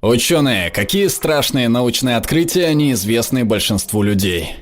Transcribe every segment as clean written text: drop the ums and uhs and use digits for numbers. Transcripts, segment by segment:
Ученые, какие страшные научные открытия неизвестны большинству людей?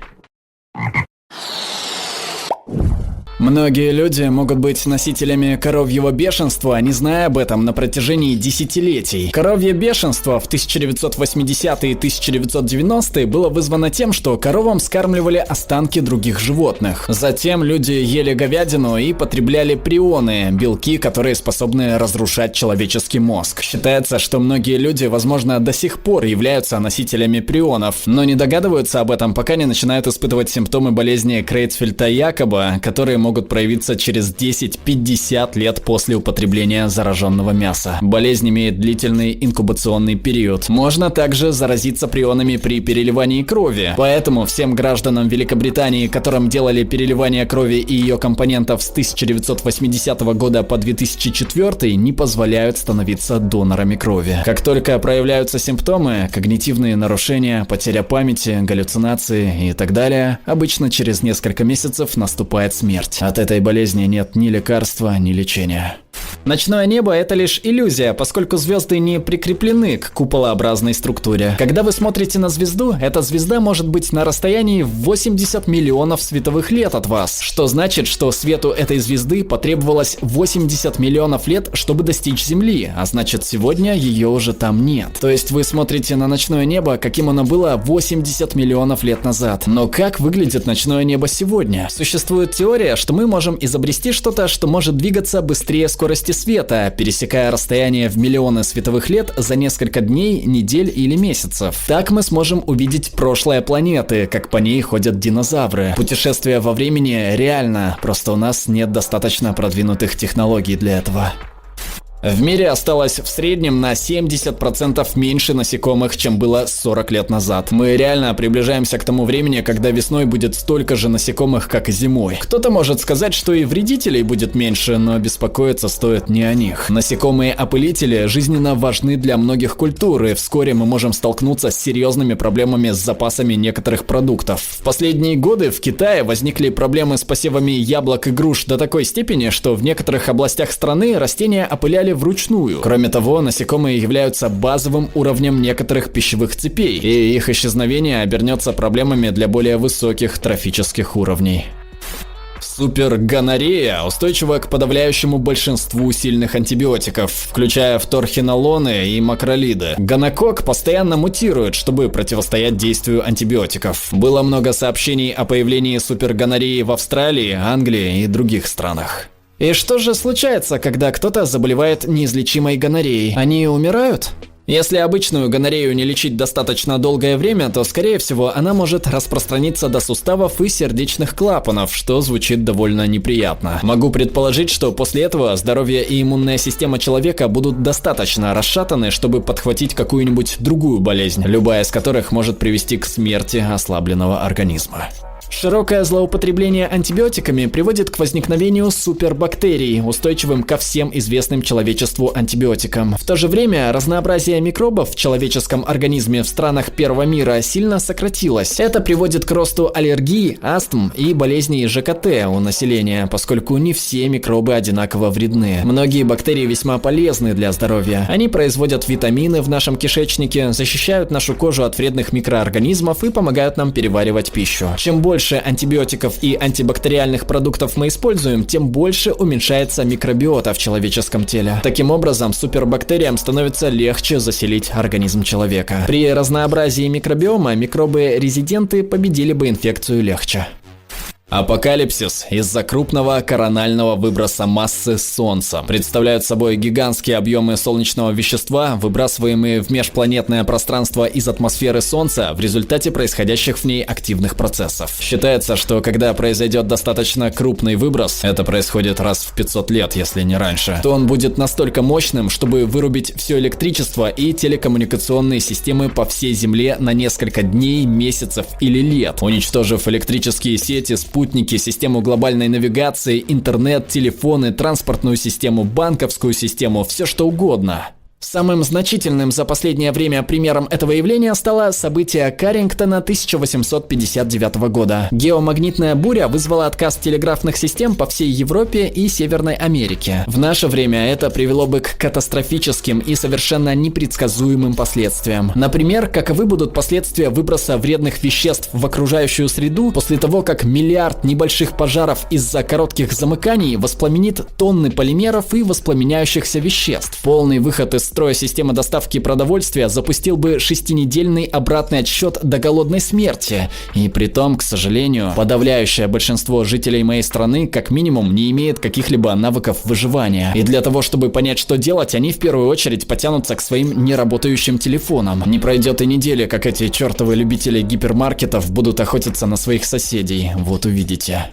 Многие люди могут быть носителями коровьего бешенства, не зная об этом на протяжении десятилетий. Коровье бешенство в 1980-е и 1990-е было вызвано тем, что коровам скармливали останки других животных. Затем люди ели говядину и потребляли прионы, белки, которые способны разрушать человеческий мозг. Считается, что многие люди, возможно, до сих пор являются носителями прионов, но не догадываются об этом, пока не начинают испытывать симптомы болезни Крейцфельда-Якоба, которые могут проявиться через 10-50 лет после употребления зараженного мяса. Болезнь имеет длительный инкубационный период. Можно также заразиться прионами при переливании крови. Поэтому всем гражданам Великобритании, которым делали переливание крови и ее компонентов с 1980 года по 2004, не позволяют становиться донорами крови. Как только проявляются симптомы, когнитивные нарушения, потеря памяти, галлюцинации и так далее, обычно через несколько месяцев наступает смерть. От этой болезни нет ни лекарства, ни лечения. Ночное небо – это лишь иллюзия, поскольку звезды не прикреплены к куполообразной структуре. Когда вы смотрите на звезду, эта звезда может быть на расстоянии в 80 миллионов световых лет от вас, что значит, что свету этой звезды потребовалось 80 миллионов лет, чтобы достичь Земли, а значит, сегодня ее уже там нет. То есть вы смотрите на ночное небо, каким оно было 80 миллионов лет назад. Но как выглядит ночное небо сегодня? Существует теория, что мы можем изобрести что-то, что может двигаться быстрее скорости света, пересекая расстояние в миллионы световых лет за несколько дней, недель или месяцев. Так мы сможем увидеть прошлое планеты, как по ней ходят динозавры. Путешествие во времени реально, просто у нас нет достаточно продвинутых технологий для этого. В мире осталось в среднем на 70% меньше насекомых, чем было 40 лет назад. Мы реально приближаемся к тому времени, когда весной будет столько же насекомых, как и зимой. Кто-то может сказать, что и вредителей будет меньше, но беспокоиться стоит не о них. Насекомые-опылители жизненно важны для многих культур, и вскоре мы можем столкнуться с серьезными проблемами с запасами некоторых продуктов. В последние годы в Китае возникли проблемы с посевами яблок и груш до такой степени, что в некоторых областях страны растения опыляли вручную. Кроме того, насекомые являются базовым уровнем некоторых пищевых цепей, и их исчезновение обернется проблемами для более высоких трофических уровней. Супергонорея устойчива к подавляющему большинству сильных антибиотиков, включая фторхинолоны и макролиды. Гонокок постоянно мутирует, чтобы противостоять действию антибиотиков. Было много сообщений о появлении супергонореи в Австралии, Англии и других странах. И что же случается, когда кто-то заболевает неизлечимой гонореей? Они умирают? Если обычную гонорею не лечить достаточно долгое время, то, скорее всего, она может распространиться до суставов и сердечных клапанов, что звучит довольно неприятно. Могу предположить, что после этого здоровье и иммунная система человека будут достаточно расшатаны, чтобы подхватить какую-нибудь другую болезнь, любая из которых может привести к смерти ослабленного организма. Широкое злоупотребление антибиотиками приводит к возникновению супербактерий, устойчивым ко всем известным человечеству антибиотикам. В то же время разнообразие микробов в человеческом организме в странах первого мира сильно сократилось. Это приводит к росту аллергий, астм и болезней ЖКТ у населения, поскольку не все микробы одинаково вредны. Многие бактерии весьма полезны для здоровья. Они производят витамины в нашем кишечнике, защищают нашу кожу от вредных микроорганизмов и помогают нам переваривать пищу. Чем больше антибиотиков и антибактериальных продуктов мы используем, тем больше уменьшается микробиота в человеческом теле. Таким образом, супербактериям становится легче заселить организм человека. При разнообразии микробиома микробы-резиденты победили бы инфекцию легче. Апокалипсис из-за крупного коронального выброса массы Солнца. Представляют собой гигантские объемы солнечного вещества, выбрасываемые в межпланетное пространство из атмосферы Солнца в результате происходящих в ней активных процессов. Считается, что когда произойдет достаточно крупный выброс, это происходит раз в 500 лет, если не раньше, то он будет настолько мощным, чтобы вырубить все электричество и телекоммуникационные системы по всей Земле на несколько дней, месяцев или лет, уничтожив электрические сети, спутники, систему глобальной навигации, интернет, телефоны, транспортную систему, банковскую систему, все что угодно. Самым значительным за последнее время примером этого явления стало событие Каррингтона 1859 года. Геомагнитная буря вызвала отказ телеграфных систем по всей Европе и Северной Америке. В наше время это привело бы к катастрофическим и совершенно непредсказуемым последствиям. Например, каковы будут последствия выброса вредных веществ в окружающую среду после того, как миллиард небольших пожаров из-за коротких замыканий воспламенит тонны полимеров и воспламеняющихся веществ. Полный выход из строя системы доставки продовольствия запустил бы 6-недельный обратный отсчет до голодной смерти. И притом, к сожалению, подавляющее большинство жителей моей страны как минимум не имеет каких-либо навыков выживания. И для того, чтобы понять, что делать, они в первую очередь потянутся к своим неработающим телефонам. Не пройдет и недели, как эти чертовы любители гипермаркетов будут охотиться на своих соседей. Вот увидите.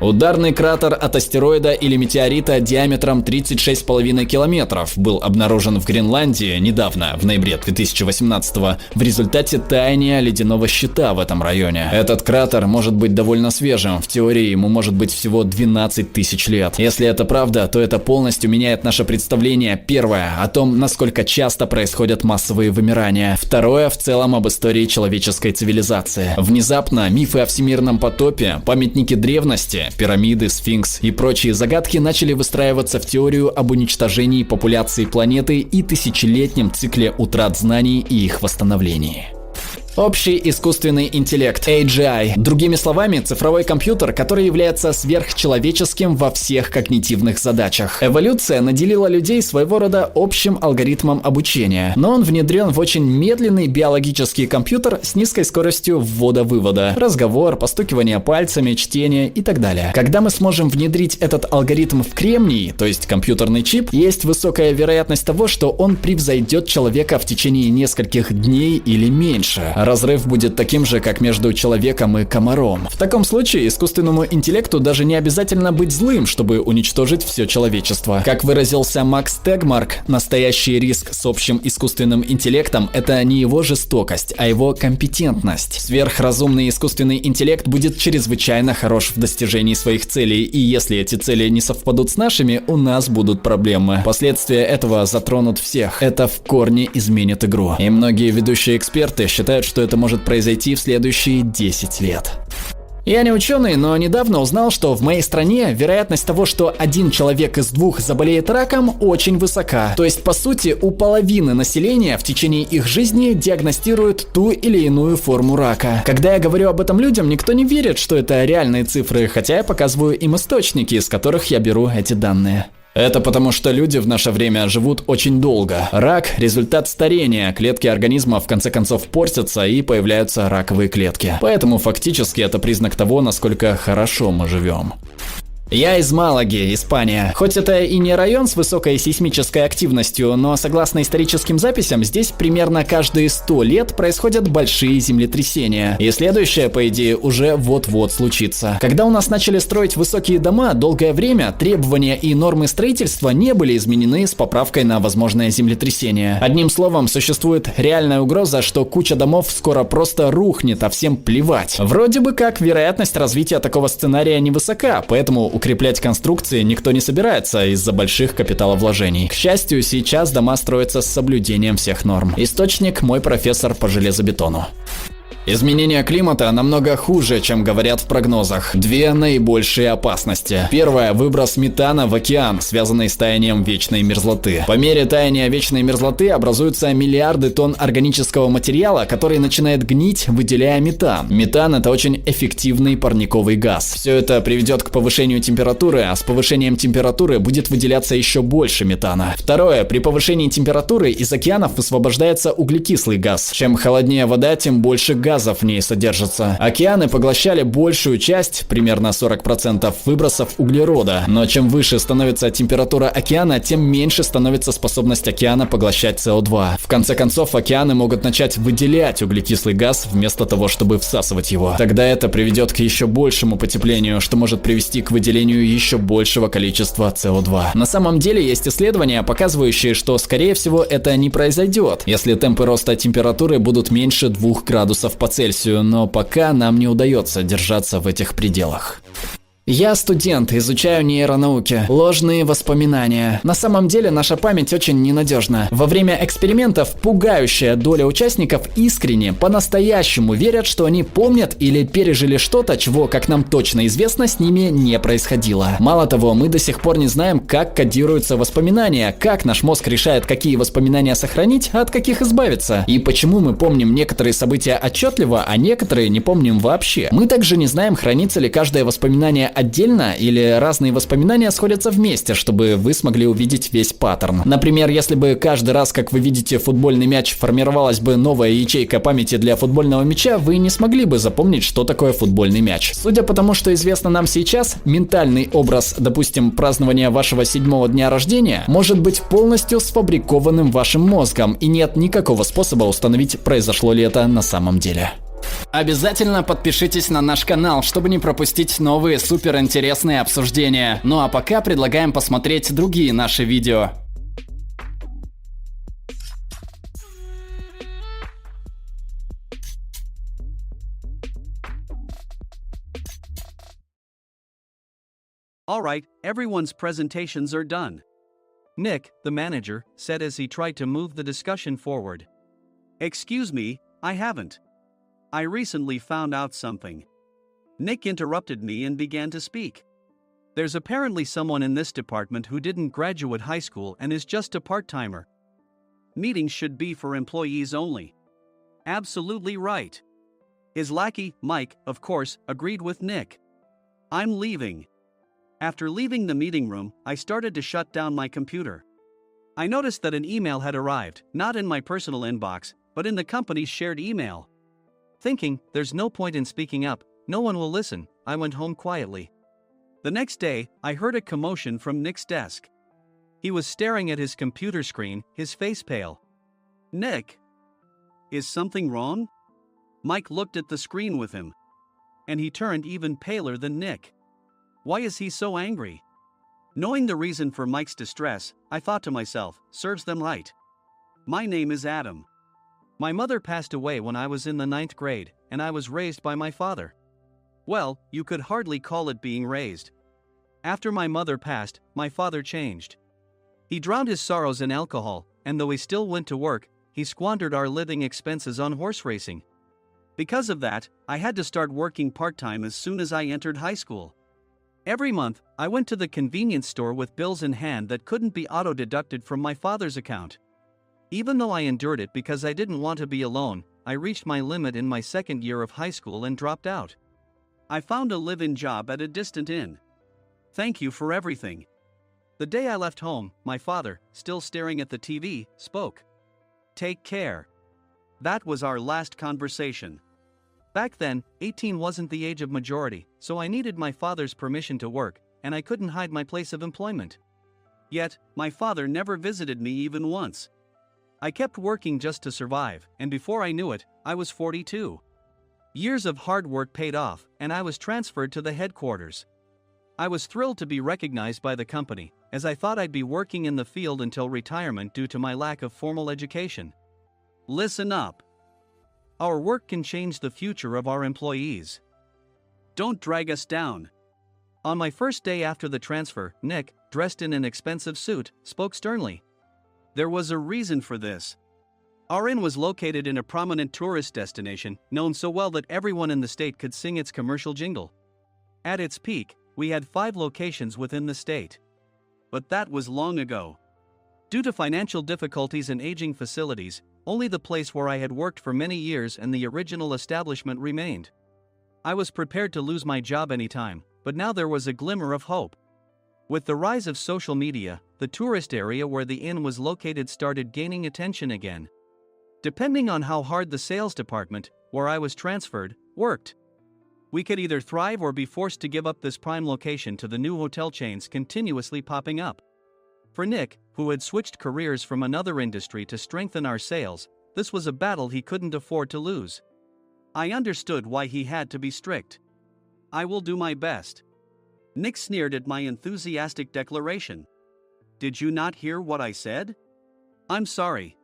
Ударный кратер от астероида или метеорита диаметром 36,5 километров был обнаружен в Гренландии недавно, в ноябре 2018-го, в результате таяния ледяного щита в этом районе. Этот кратер может быть довольно свежим, в теории ему может быть всего 12 тысяч лет. Если это правда, то это полностью меняет наше представление, первое, о том, насколько часто происходят массовые вымирания, второе, в целом об истории человеческой цивилизации. Внезапно мифы о всемирном потопе, памятники древности, пирамиды, сфинкс и прочие загадки начали выстраиваться в теорию об уничтожении популяции планеты и тысячелетнем цикле утрат знаний и их восстановлении. Общий искусственный интеллект, AGI. Другими словами, цифровой компьютер, который является сверхчеловеческим во всех когнитивных задачах. Эволюция наделила людей своего рода общим алгоритмом обучения, но он внедрен в очень медленный биологический компьютер с низкой скоростью ввода-вывода. Разговор, постукивание пальцами, чтение и так далее. Когда мы сможем внедрить этот алгоритм в кремний, то есть компьютерный чип, есть высокая вероятность того, что он превзойдет человека в течение нескольких дней или меньше. Разрыв будет таким же, как между человеком и комаром. В таком случае искусственному интеллекту даже не обязательно быть злым, чтобы уничтожить все человечество. Как выразился Макс Тегмарк, настоящий риск с общим искусственным интеллектом – это не его жестокость, а его компетентность. Сверхразумный искусственный интеллект будет чрезвычайно хорош в достижении своих целей, и если эти цели не совпадут с нашими, у нас будут проблемы. Последствия этого затронут всех. Это в корне изменит игру. И многие ведущие эксперты считают, что это может произойти в следующие 10 лет. Я не ученый, но недавно узнал, что в моей стране вероятность того, что один человек из 2 заболеет раком, очень высока. То есть, по сути, у половины населения в течение их жизни диагностируют ту или иную форму рака. Когда я говорю об этом людям, никто не верит, что это реальные цифры, хотя я показываю им источники, из которых я беру эти данные. Это потому, что люди в наше время живут очень долго. Рак – результат старения, клетки организма в конце концов портятся и появляются раковые клетки. Поэтому фактически это признак того, насколько хорошо мы живем. Я из Малаги, Испания. Хоть это и не район с высокой сейсмической активностью, но согласно историческим записям, здесь примерно каждые 100 лет происходят большие землетрясения. И следующее, по идее, уже вот-вот случится. Когда у нас начали строить высокие дома, долгое время требования и нормы строительства не были изменены с поправкой на возможное землетрясение. Одним словом, существует реальная угроза, что куча домов скоро просто рухнет, а всем плевать. Вроде бы как вероятность развития такого сценария невысока, поэтому укреплять конструкции никто не собирается из-за больших капиталовложений. К счастью, сейчас дома строятся с соблюдением всех норм. Источник – мой профессор по железобетону. Изменение климата намного хуже, чем говорят в прогнозах. 2 наибольшие опасности. Первая – выброс метана в океан, связанный с таянием вечной мерзлоты. По мере таяния вечной мерзлоты образуются миллиарды тонн органического материала, который начинает гнить, выделяя метан. Метан – это очень эффективный парниковый газ. Все это приведет к повышению температуры, а с повышением температуры будет выделяться еще больше метана. Второе – при повышении температуры из океанов высвобождается углекислый газ. Чем холоднее вода, тем больше газа в ней содержится. Океаны поглощали большую часть, примерно 40% выбросов углерода, но чем выше становится температура океана, тем меньше становится способность океана поглощать СО2. В конце концов, океаны могут начать выделять углекислый газ вместо того, чтобы всасывать его. Тогда это приведет к еще большему потеплению, что может привести к выделению еще большего количества СО2. На самом деле есть исследования, показывающие, что скорее всего это не произойдет, если темпы роста температуры будут меньше 2 градусов по Цельсию, но пока нам не удается держаться в этих пределах. Я студент, изучаю нейронауки. Ложные воспоминания. На самом деле наша память очень ненадежна. Во время экспериментов пугающая доля участников искренне, по-настоящему верят, что они помнят или пережили что-то, чего, как нам точно известно, с ними не происходило. Мало того, мы до сих пор не знаем, как кодируются воспоминания, как наш мозг решает, какие воспоминания сохранить, а от каких избавиться, и почему мы помним некоторые события отчетливо, а некоторые не помним вообще. Мы также не знаем, хранится ли каждое воспоминание отдельно или разные воспоминания сходятся вместе, чтобы вы смогли увидеть весь паттерн. Например, если бы каждый раз, как вы видите футбольный мяч, формировалась бы новая ячейка памяти для футбольного мяча, вы не смогли бы запомнить, что такое футбольный мяч. Судя по тому, что известно нам сейчас, ментальный образ, допустим, празднования вашего 7-го дня рождения, может быть полностью сфабрикованным вашим мозгом, и нет никакого способа установить, произошло ли это на самом деле. Обязательно подпишитесь на наш канал, чтобы не пропустить новые суперинтересные обсуждения. Ну а пока предлагаем посмотреть другие наши видео. All right, everyone's presentations are done. Nick, the manager, said as he tried to move the discussion forward. Excuse me, I haven't. I recently found out something. Nick interrupted me and began to speak. There's apparently someone in this department who didn't graduate high school and is just a part-timer. Meetings should be for employees only. Absolutely right. His lackey, Mike, of course, agreed with Nick. I'm leaving. After leaving the meeting room, I started to shut down my computer. I noticed that an email had arrived, not in my personal inbox, but in the company's shared email. Thinking, there's no point in speaking up, no one will listen, I went home quietly. The next day, I heard a commotion from Nick's desk. He was staring at his computer screen, his face pale. Nick! Is something wrong? Mike looked at the screen with him. And he turned even paler than Nick. Why is he so angry? Knowing the reason for Mike's distress, I thought to myself, serves them right. My name is Adam. My mother passed away when I was in the 9th grade, and I was raised by my father. Well, you could hardly call it being raised. After my mother passed, my father changed. He drowned his sorrows in alcohol, and though he still went to work, he squandered our living expenses on horse racing. Because of that, I had to start working part-time as soon as I entered high school. Every month, I went to the convenience store with bills in hand that couldn't be auto-deducted from my father's account. Even though I endured it because I didn't want to be alone, I reached my limit in my 2nd year of high school and dropped out. I found a live-in job at a distant inn. Thank you for everything. The day I left home, my father, still staring at the TV, spoke. Take care. That was our last conversation. Back then, 18 wasn't the age of majority, so I needed my father's permission to work, and I couldn't hide my place of employment. Yet, my father never visited me even once. I kept working just to survive, and before I knew it, I was 42. Years of hard work paid off, and I was transferred to the headquarters. I was thrilled to be recognized by the company, as I thought I'd be working in the field until retirement due to my lack of formal education. Listen up. Our work can change the future of our employees. Don't drag us down. On my first day after the transfer, Nick, dressed in an expensive suit, spoke sternly. There was a reason for this. Our inn was located in a prominent tourist destination, known so well that everyone in the state could sing its commercial jingle. At its peak, we had 5 locations within the state. But that was long ago. Due to financial difficulties and aging facilities, only the place where I had worked for many years and the original establishment remained. I was prepared to lose my job anytime, but now there was a glimmer of hope. With the rise of social media, the tourist area where the inn was located started gaining attention again. Depending on how hard the sales department, where I was transferred, worked, we could either thrive or be forced to give up this prime location to the new hotel chains continuously popping up. For Nick, who had switched careers from another industry to strengthen our sales, this was a battle he couldn't afford to lose. I understood why he had to be strict. I will do my best. Nick sneered at my enthusiastic declaration. Did you not hear what I said? I'm sorry.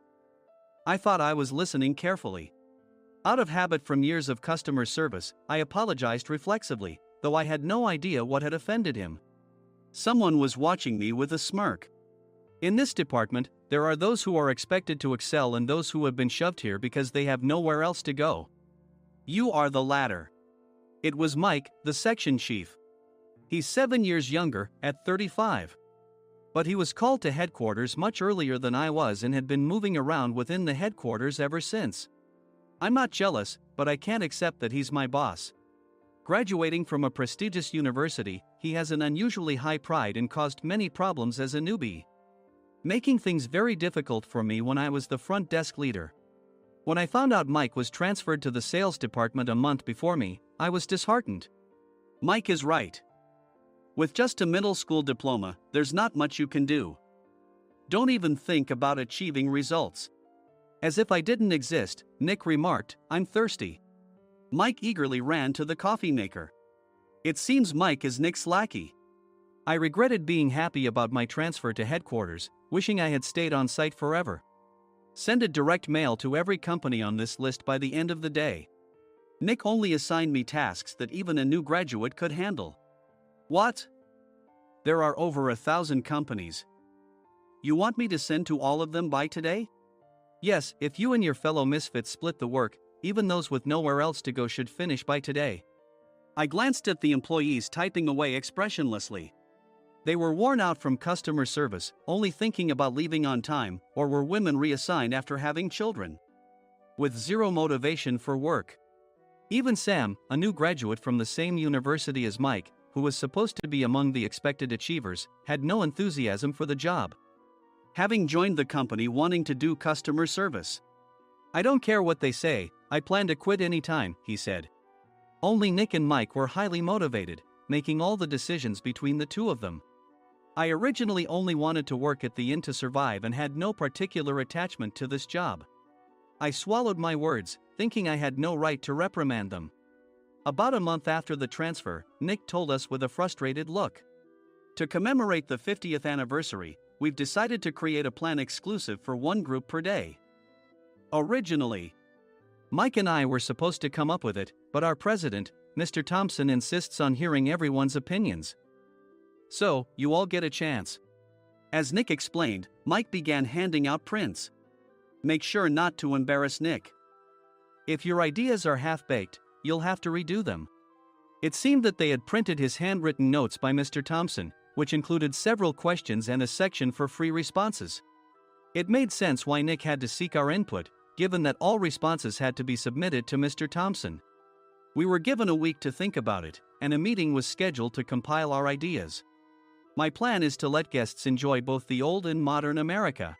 I thought I was listening carefully. Out of habit from years of customer service, I apologized reflexively. though I had no idea what had offended him. Someone was watching me with a smirk. In this department, there are those who are expected to excel and those who have been shoved here because they have nowhere else to go. You are the latter. It was Mike, the section chief. He's 7 years younger, at 35. But he was called to headquarters much earlier than I was and had been moving around within the headquarters ever since. I'm not jealous, but I can't accept that he's my boss. Graduating from a prestigious university, he has an unusually high pride and caused many problems as a newbie, making things very difficult for me when I was the front desk leader. When I found out Mike was transferred to the sales department a month before me, I was disheartened. Mike is right. With just a middle school diploma, there's not much you can do. Don't even think about achieving results. As if I didn't exist, Nick remarked, "I'm thirsty." Mike eagerly ran to the coffee maker. It seems Mike is Nick's lackey. I regretted being happy about my transfer to headquarters, wishing I had stayed on site forever. Send a direct mail to every company on this list by the end of the day. Nick only assigned me tasks that even a new graduate could handle. What? There are over 1,000 companies. You want me to send to all of them by today? Yes, if you and your fellow misfits split the work, even those with nowhere else to go should finish by today. I glanced at the employees typing away expressionlessly. They were worn out from customer service, only thinking about leaving on time, or were women reassigned after having children, with zero motivation for work. Even Sam, a new graduate from the same university as Mike, who was supposed to be among the expected achievers, had no enthusiasm for the job, having joined the company wanting to do customer service. I don't care what they say, I plan to quit any time, he said. Only Nick and Mike were highly motivated, making all the decisions between the two of them. I originally only wanted to work at the inn to survive and had no particular attachment to this job. I swallowed my words, thinking I had no right to reprimand them. About a month after the transfer, Nick told us with a frustrated look. To commemorate the 50th anniversary, we've decided to create a plan exclusive for one group per day. Originally, Mike and I were supposed to come up with it, but our president, Mr. Thompson, insists on hearing everyone's opinions. So, you all get a chance. As Nick explained, Mike began handing out prints. Make sure not to embarrass Nick. If your ideas are half-baked, you'll have to redo them. It seemed that they had printed his handwritten notes by Mr. Thompson, which included several questions and a section for free responses. It made sense why Nick had to seek our input, given that all responses had to be submitted to Mr. Thompson. We were given a week to think about it, and a meeting was scheduled to compile our ideas. My plan is to let guests enjoy both the old and modern America.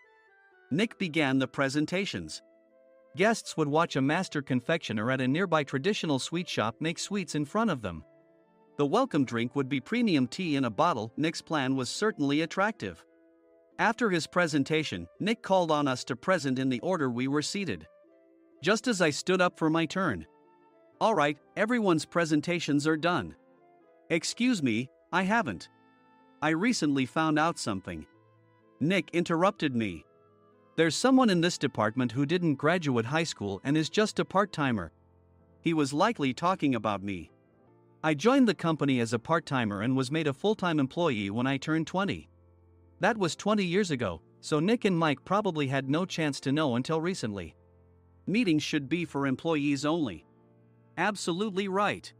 Nick began the presentations. Guests would watch a master confectioner at a nearby traditional sweet shop make sweets in front of them. The welcome drink would be premium tea in a bottle. Nick's plan was certainly attractive. After his presentation, Nick called on us to present in the order we were seated. Just as I stood up for my turn. All right, everyone's presentations are done. Excuse me, I haven't. I recently found out something. Nick interrupted me. There's someone in this department who didn't graduate high school and is just a part-timer. He was likely talking about me. I joined the company as a part-timer and was made a full-time employee when I turned 20. That was 20 years ago, so Nick and Mike probably had no chance to know until recently. Meetings should be for employees only. Absolutely right.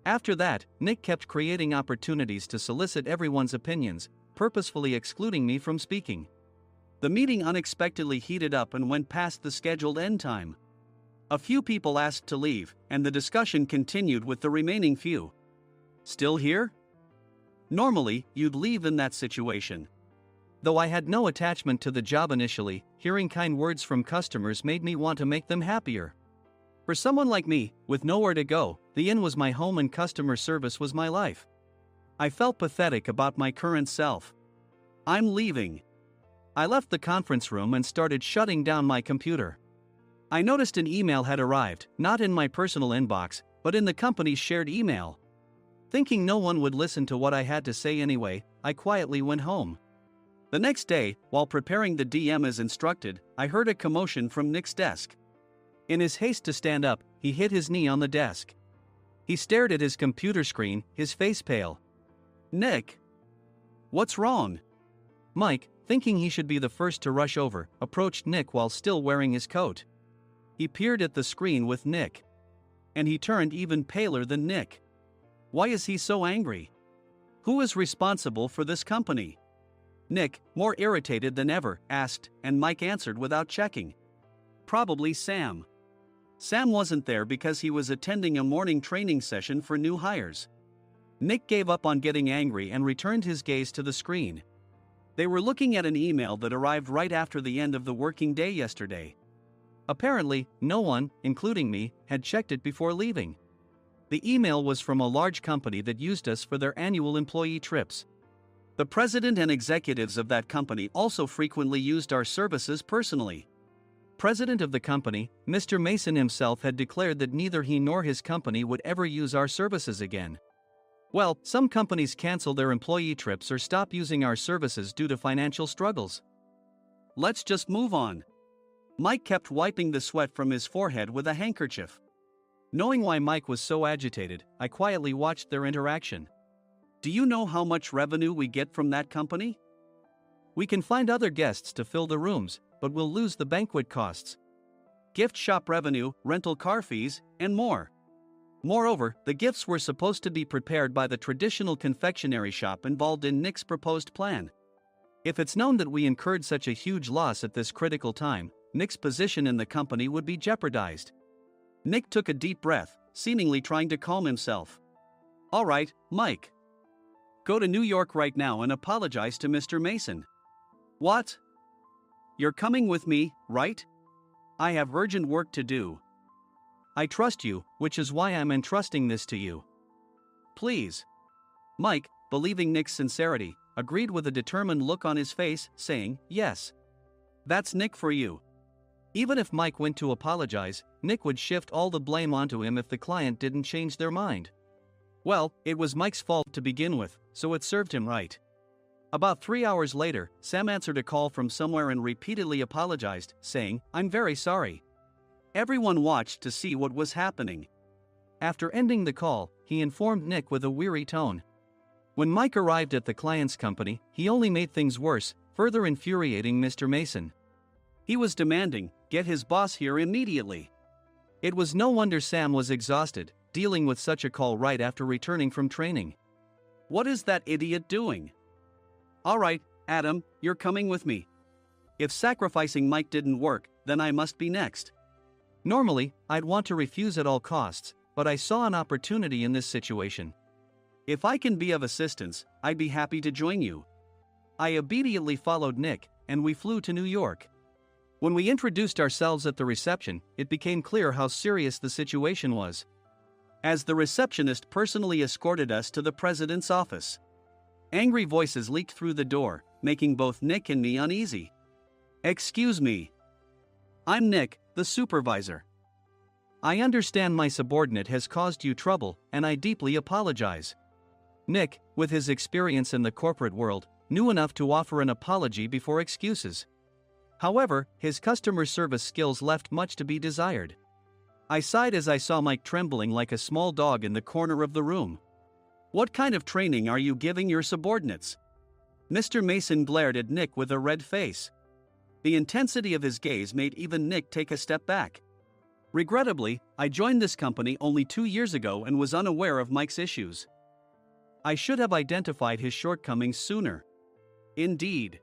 After that, Nick kept creating opportunities to solicit everyone's opinions, purposefully excluding me from speaking. The meeting unexpectedly heated up and went past the scheduled end time. A few people asked to leave, and the discussion continued with the remaining few. Still here? Normally, you'd leave in that situation. Though I had no attachment to the job initially, hearing kind words from customers made me want to make them happier. For someone like me, with nowhere to go, the inn was my home and customer service was my life. I felt pathetic about my current self. I'm leaving. I left the conference room and started shutting down my computer. I noticed an email had arrived, not in my personal inbox, but in the company's shared email. Thinking no one would listen to what I had to say anyway, I quietly went home. The next day, while preparing the DM as instructed, I heard a commotion from Nick's desk. In his haste to stand up, he hit his knee on the desk. He stared at his computer screen, his face pale. "Nick? What's wrong?" Mike, thinking he should be the first to rush over, approached Nick while still wearing his coat. He peered at the screen with Nick. And he turned even paler than Nick. Why is he so angry? Who is responsible for this company? Nick, more irritated than ever, asked, and Mike answered without checking. Probably Sam. Sam wasn't there because he was attending a morning training session for new hires. Nick gave up on getting angry and returned his gaze to the screen. They were looking at an email that arrived right after the end of the working day yesterday. Apparently, no one, including me, had checked it before leaving. The email was from a large company that used us for their annual employee trips. The president and executives of that company also frequently used our services personally. President of the company, Mr. Mason himself, had declared that neither he nor his company would ever use our services again. Well, some companies cancel their employee trips or stop using our services due to financial struggles. Let's just move on. Mike kept wiping the sweat from his forehead with a handkerchief. Knowing why Mike was so agitated, I quietly watched their interaction. Do you know how much revenue we get from that company? We can find other guests to fill the rooms, but we'll lose the banquet costs, gift shop revenue, rental car fees, and more. Moreover, the gifts were supposed to be prepared by the traditional confectionery shop involved in Nick's proposed plan. If it's known that we incurred such a huge loss at this critical time, Nick's position in the company would be jeopardized. Nick took a deep breath, seemingly trying to calm himself. All right, Mike. Go to New York right now and apologize to Mr. Mason. What? You're coming with me, right? I have urgent work to do. I trust you, which is why I'm entrusting this to you. Please. Mike, believing Nick's sincerity, agreed with a determined look on his face, saying, yes. That's Nick for you. Even if Mike went to apologize, Nick would shift all the blame onto him if the client didn't change their mind. Well, it was Mike's fault to begin with, so it served him right. About 3 hours later, Sam answered a call from somewhere and repeatedly apologized, saying, I'm very sorry. Everyone watched to see what was happening. After ending the call, he informed Nick with a weary tone. When Mike arrived at the client's company, he only made things worse, further infuriating Mr. Mason. He was demanding, get his boss here immediately. It was no wonder Sam was exhausted, dealing with such a call right after returning from training. What is that idiot doing? All right, Adam, you're coming with me. If sacrificing Mike didn't work, then I must be next. Normally, I'd want to refuse at all costs, but I saw an opportunity in this situation. If I can be of assistance, I'd be happy to join you. I obediently followed Nick, and we flew to New York. When we introduced ourselves at the reception, it became clear how serious the situation was, as the receptionist personally escorted us to the president's office. Angry voices leaked through the door, making both Nick and me uneasy. Excuse me. I'm Nick, the supervisor. I understand my subordinate has caused you trouble, and I deeply apologize. Nick, with his experience in the corporate world, knew enough to offer an apology before excuses. However, his customer service skills left much to be desired. I sighed as I saw Mike trembling like a small dog in the corner of the room. What kind of training are you giving your subordinates? Mr. Mason glared at Nick with a red face. The intensity of his gaze made even Nick take a step back. Regrettably, I joined this company only 2 years ago and was unaware of Mike's issues. I should have identified his shortcomings sooner. Indeed.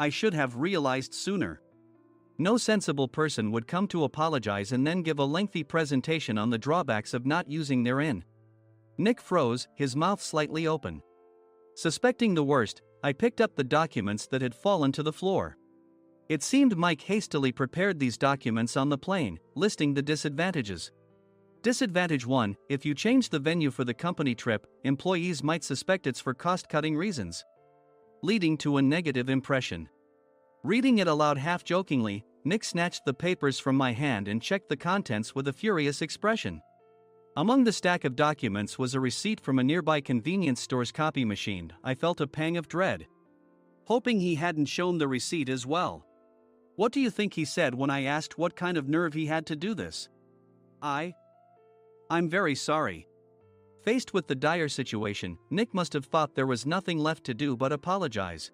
I should have realized sooner. No sensible person would come to apologize and then give a lengthy presentation on the drawbacks of not using their in. Nick froze, his mouth slightly open. Suspecting the worst, I picked up the documents that had fallen to the floor. It seemed Mike hastily prepared these documents on the plane, listing the disadvantages. Disadvantage 1, if you change the venue for the company trip, employees might suspect it's for cost-cutting reasons, leading to a negative impression. Reading it aloud half-jokingly, Nick snatched the papers from my hand and checked the contents with a furious expression. Among the stack of documents was a receipt from a nearby convenience store's copy machine. I felt a pang of dread, hoping he hadn't shown the receipt as well. What do you think he said when I asked what kind of nerve he had to do this? I'm very sorry. Faced with the dire situation, Nick must have thought there was nothing left to do but apologize.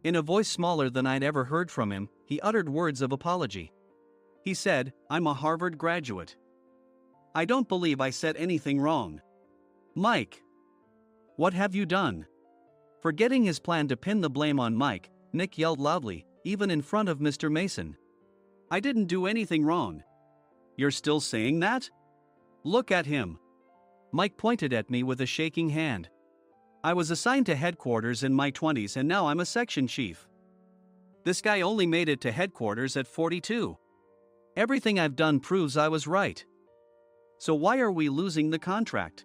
In a voice smaller than I'd ever heard from him, he uttered words of apology. He said, "I'm a Harvard graduate. I don't believe I said anything wrong." Mike! What have you done? Forgetting his plan to pin the blame on Mike, Nick yelled loudly, even in front of Mr. Mason. "I didn't do anything wrong." "You're still saying that? Look at him." Mike pointed at me with a shaking hand. "I was assigned to headquarters in my 20s and now I'm a section chief. This guy only made it to headquarters at 42. Everything I've done proves I was right. So why are we losing the contract?"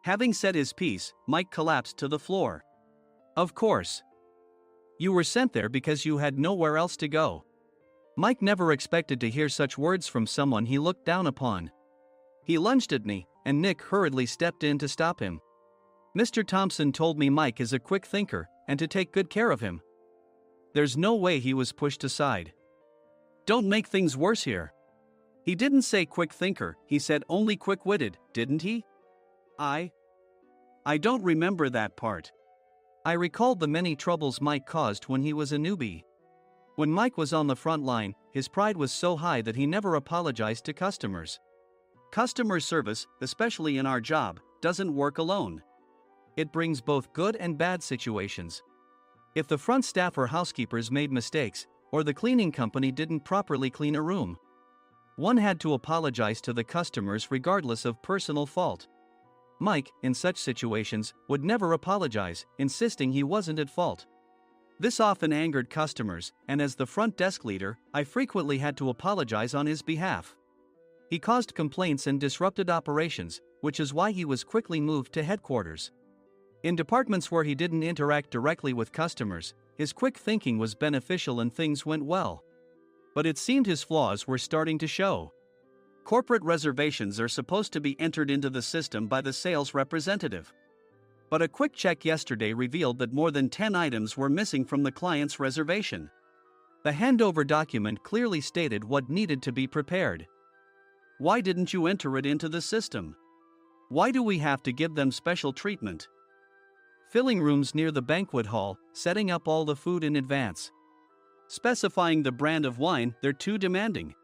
Having said his piece, Mike collapsed to the floor. "Of course. You were sent there because you had nowhere else to go." Mike never expected to hear such words from someone he looked down upon. He lunged at me, and Nick hurriedly stepped in to stop him. "Mr. Thompson told me Mike is a quick thinker, and to take good care of him." There's no way he was pushed aside. "Don't make things worse here." "He didn't say quick thinker, he said only quick-witted, didn't he?" I don't remember that part." I recalled the many troubles Mike caused when he was a newbie. When Mike was on the front line, his pride was so high that he never apologized to customers. Customer service, especially in our job, doesn't work alone. It brings both good and bad situations. If the front staff or housekeepers made mistakes, or the cleaning company didn't properly clean a room, one had to apologize to the customers regardless of personal fault. Mike, in such situations, would never apologize, insisting he wasn't at fault. This often angered customers, and as the front desk leader, I frequently had to apologize on his behalf. He caused complaints and disrupted operations, which is why he was quickly moved to headquarters. In departments where he didn't interact directly with customers, his quick thinking was beneficial and things went well. But it seemed his flaws were starting to show. Corporate reservations are supposed to be entered into the system by the sales representative. But a quick check yesterday revealed that more than 10 items were missing from the client's reservation. The handover document clearly stated what needed to be prepared. Why didn't you enter it into the system? Why do we have to give them special treatment? Filling rooms near the banquet hall, setting up all the food in advance. Specifying the brand of wine, they're too demanding.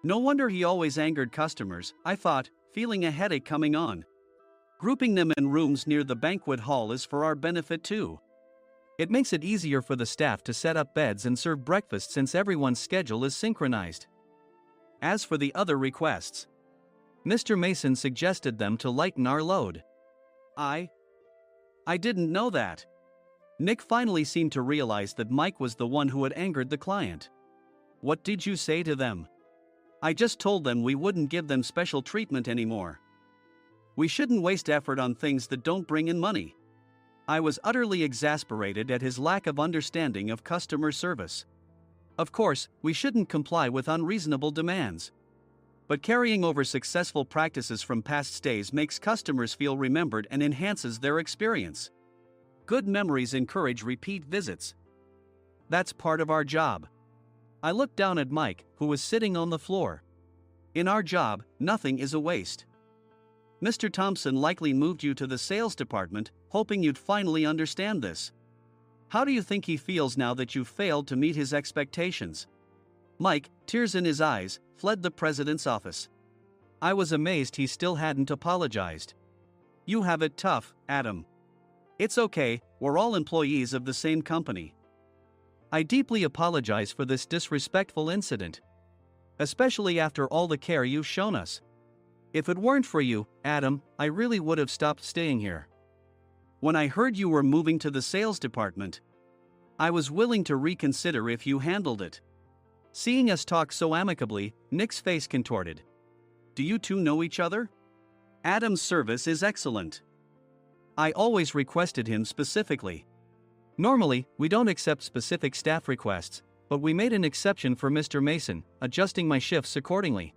No wonder he always angered customers, I thought, feeling a headache coming on. Grouping them in rooms near the banquet hall is for our benefit too. It makes it easier for the staff to set up beds and serve breakfast since everyone's schedule is synchronized. As for the other requests, Mr. Mason suggested them to lighten our load. I didn't know that. Nick finally seemed to realize that Mike was the one who had angered the client. What did you say to them? I just told them we wouldn't give them special treatment anymore. We shouldn't waste effort on things that don't bring in money. I was utterly exasperated at his lack of understanding of customer service. Of course, we shouldn't comply with unreasonable demands. But carrying over successful practices from past stays makes customers feel remembered and enhances their experience. Good memories encourage repeat visits. That's part of our job. I looked down at Mike, who was sitting on the floor. In our job, nothing is a waste. Mr. Thompson likely moved you to the sales department, hoping you'd finally understand this. How do you think he feels now that you've failed to meet his expectations? Mike, tears in his eyes, fled the president's office. I was amazed he still hadn't apologized. You have it tough, Adam. It's okay, we're all employees of the same company. I deeply apologize for this disrespectful incident. Especially after all the care you've shown us. If it weren't for you, Adam, I really would have stopped staying here. When I heard you were moving to the sales department, I was willing to reconsider if you handled it. Seeing us talk so amicably, Nick's face contorted. Do you two know each other? Adam's service is excellent. I always requested him specifically. Normally, we don't accept specific staff requests, but we made an exception for Mr. Mason, adjusting my shifts accordingly.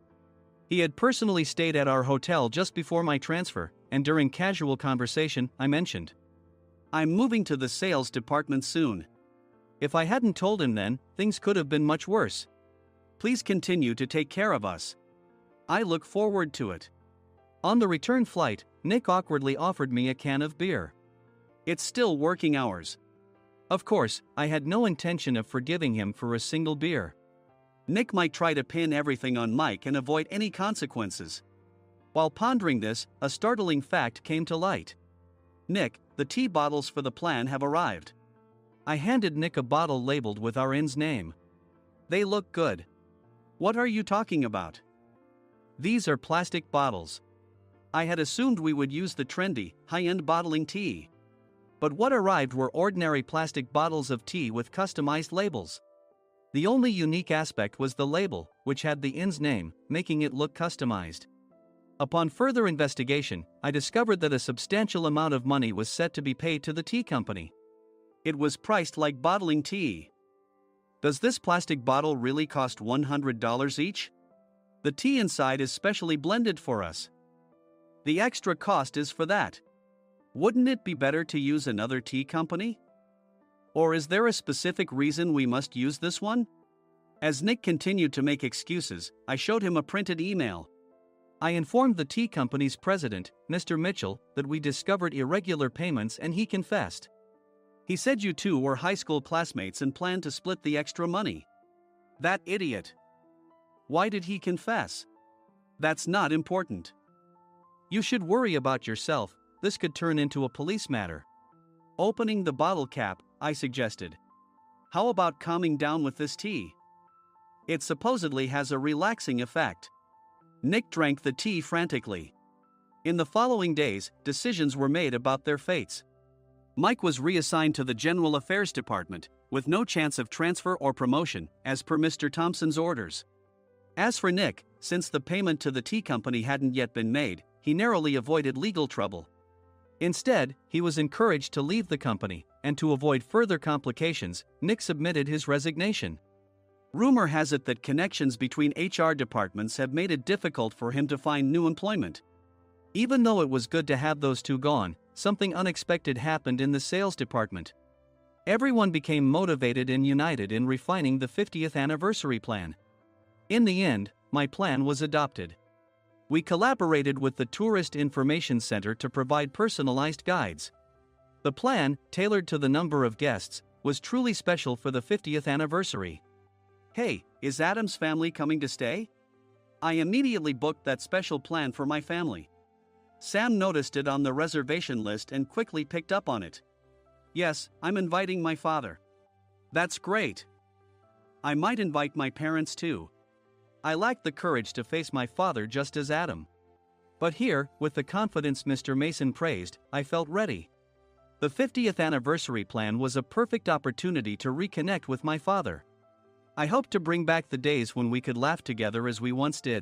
He had personally stayed at our hotel just before my transfer, and during casual conversation, I mentioned, I'm moving to the sales department soon. If I hadn't told him then, things could have been much worse. Please continue to take care of us. I look forward to it. On the return flight, Nick awkwardly offered me a can of beer. It's still working hours. Of course, I had no intention of forgiving him for a single beer. Nick might try to pin everything on Mike and avoid any consequences. While pondering this, a startling fact came to light. Nick, the tea bottles for the plan have arrived. I handed Nick a bottle labeled with our inn's name. They look good. What are you talking about? These are plastic bottles. I had assumed we would use the trendy, high-end bottling tea. But what arrived were ordinary plastic bottles of tea with customized labels. The only unique aspect was the label, which had the inn's name, making it look customized. Upon further investigation, I discovered that a substantial amount of money was set to be paid to the tea company. It was priced like bottling tea. Does this plastic bottle really cost $100 each? The tea inside is specially blended for us. The extra cost is for that. Wouldn't it be better to use another tea company? Or is there a specific reason we must use this one? As Nick continued to make excuses, I showed him a printed email. I informed the tea company's president, Mr. Mitchell, that we discovered irregular payments and he confessed. He said you two were high school classmates and planned to split the extra money. That idiot. Why did he confess? That's not important. You should worry about yourself, this could turn into a police matter. Opening the bottle cap, I suggested. How about calming down with this tea? It supposedly has a relaxing effect. Nick drank the tea frantically. In the following days, decisions were made about their fates. Mike was reassigned to the General Affairs Department, with no chance of transfer or promotion, as per Mr. Thompson's orders. As for Nick, since the payment to the tea company hadn't yet been made, he narrowly avoided legal trouble. Instead, he was encouraged to leave the company, and to avoid further complications, Nick submitted his resignation. Rumor has it that connections between HR departments have made it difficult for him to find new employment. Even though it was good to have those two gone, something unexpected happened in the sales department. Everyone became motivated and united in refining the 50th anniversary plan. In the end, my plan was adopted. We collaborated with the Tourist Information Center to provide personalized guides. The plan, tailored to the number of guests, was truly special for the 50th anniversary. Hey, is Adam's family coming to stay? I immediately booked that special plan for my family. Sam noticed it on the reservation list and quickly picked up on it. Yes, I'm inviting my father. That's great. I might invite my parents too. I lacked the courage to face my father just as Adam. But here, with the confidence Mr. Mason praised, I felt ready. The 50th anniversary plan was a perfect opportunity to reconnect with my father. I hoped to bring back the days when we could laugh together as we once did.